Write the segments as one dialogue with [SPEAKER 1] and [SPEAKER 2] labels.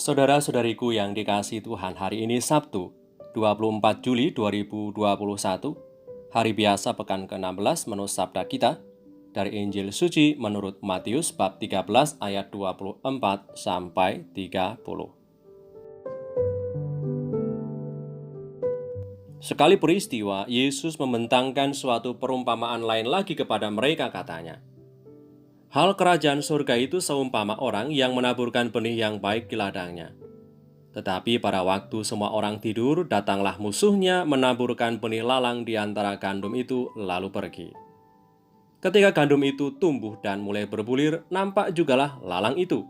[SPEAKER 1] Saudara-saudariku yang dikasihi Tuhan, hari ini Sabtu, 24 Juli 2021, hari biasa pekan ke-16 menurut sabda kita, dari Injil Suci menurut Matius bab 13 ayat 24 sampai 30. Sekali peristiwa, Yesus membentangkan suatu perumpamaan lain lagi kepada mereka, katanya, "Hal kerajaan surga itu seumpama orang yang menaburkan benih yang baik di ladangnya. Tetapi pada waktu semua orang tidur, datanglah musuhnya menaburkan benih lalang di antara gandum itu lalu pergi. Ketika gandum itu tumbuh dan mulai berbulir, nampak jugalah lalang itu.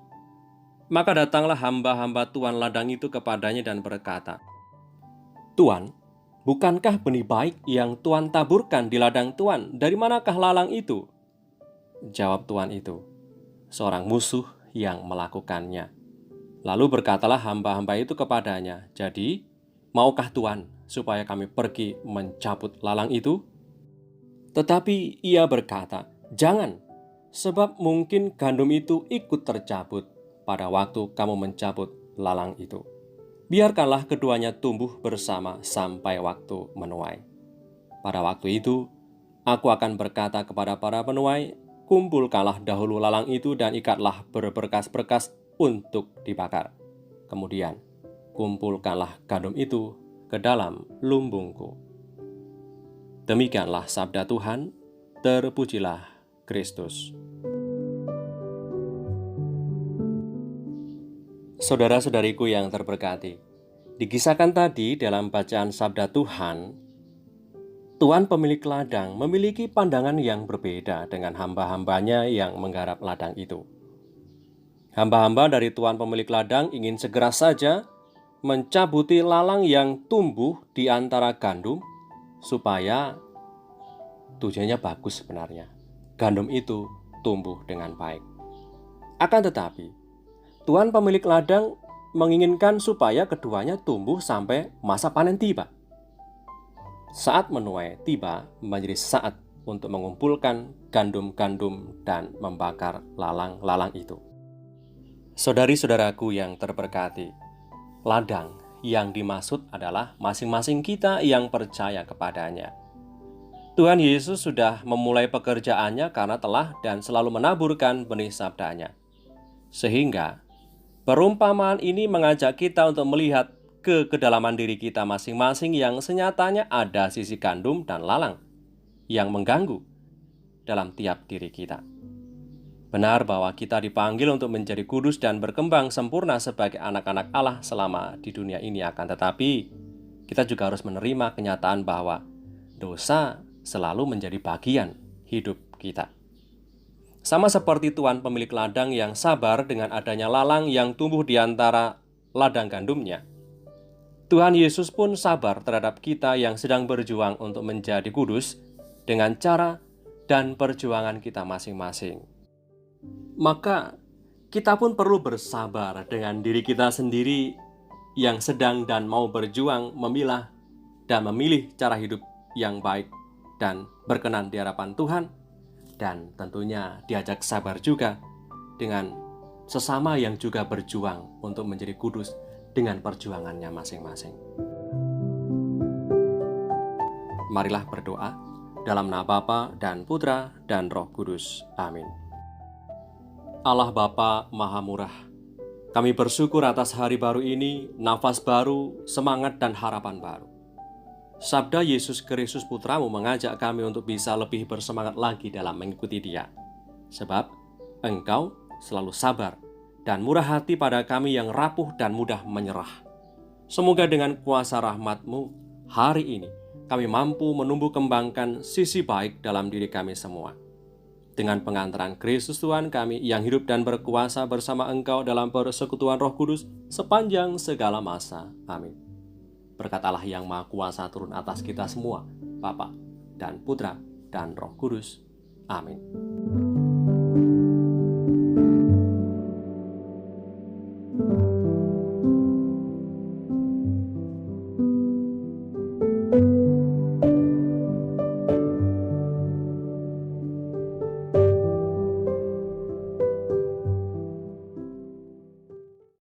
[SPEAKER 1] Maka datanglah hamba-hamba tuan ladang itu kepadanya dan berkata, 'Tuan, bukankah benih baik yang Tuan taburkan di ladang Tuan? Dari manakah lalang itu?' Jawab tuan itu, 'Seorang musuh yang melakukannya.' Lalu berkatalah hamba-hamba itu kepadanya, 'Jadi, maukah Tuan supaya kami pergi mencabut lalang itu?' Tetapi ia berkata, 'Jangan, sebab mungkin gandum itu ikut tercabut pada waktu kamu mencabut lalang itu. Biarkanlah keduanya tumbuh bersama sampai waktu menuai. Pada waktu itu, aku akan berkata kepada para penuai, kumpulkanlah dahulu lalang itu dan ikatlah berberkas-berkas untuk dibakar. Kemudian, kumpulkanlah gandum itu ke dalam lumbungku.' Demikianlah sabda Tuhan, terpujilah Kristus." Saudara-saudariku yang terberkati, dikisahkan tadi dalam bacaan sabda Tuhan, tuan pemilik ladang memiliki pandangan yang berbeda dengan hamba-hambanya yang menggarap ladang itu. Hamba-hamba dari tuan pemilik ladang ingin segera saja mencabuti lalang yang tumbuh di antara gandum, supaya tujuannya bagus sebenarnya, gandum itu tumbuh dengan baik. Akan tetapi, tuan pemilik ladang menginginkan supaya keduanya tumbuh sampai masa panen tiba. Saat menuai tiba menjadi saat untuk mengumpulkan gandum-gandum dan membakar lalang-lalang itu. Saudari-saudaraku yang terberkati, ladang yang dimaksud adalah masing-masing kita yang percaya kepadanya. Tuhan Yesus sudah memulai pekerjaannya karena telah dan selalu menaburkan benih sabdanya. Sehingga perumpamaan ini mengajak kita untuk melihat ke kedalaman diri kita masing-masing yang senyatanya ada sisi gandum dan lalang yang mengganggu dalam tiap diri kita. Benar bahwa kita dipanggil untuk menjadi kudus dan berkembang sempurna sebagai anak-anak Allah selama di dunia ini, akan tetapi kita juga harus menerima kenyataan bahwa dosa selalu menjadi bagian hidup kita. Sama seperti tuan pemilik ladang yang sabar dengan adanya lalang yang tumbuh di antara ladang gandumnya, Tuhan Yesus pun sabar terhadap kita yang sedang berjuang untuk menjadi kudus dengan cara dan perjuangan kita masing-masing. Maka kita pun perlu bersabar dengan diri kita sendiri yang sedang dan mau berjuang memilah dan memilih cara hidup yang baik dan berkenan di hadapan Tuhan, dan tentunya diajak sabar juga dengan sesama yang juga berjuang untuk menjadi kudus dengan perjuangannya masing-masing. Marilah berdoa dalam nama Bapa dan Putra dan Roh Kudus. Amin. Allah Bapa Maha Murah, kami bersyukur atas hari baru ini, nafas baru, semangat dan harapan baru. Sabda Yesus Kristus Putramu mengajak kami untuk bisa lebih bersemangat lagi dalam mengikuti Dia. Sebab Engkau selalu sabar dan murah hati pada kami yang rapuh dan mudah menyerah. Semoga dengan kuasa rahmat-Mu, hari ini kami mampu menumbuh kembangkan sisi baik dalam diri kami semua. Dengan pengantaran Kristus Tuhan kami yang hidup dan berkuasa bersama Engkau dalam persekutuan Roh Kudus sepanjang segala masa. Amin. Berkat Allah yang Maha Kuasa turun atas kita semua, Bapa dan Putra dan Roh Kudus. Amin.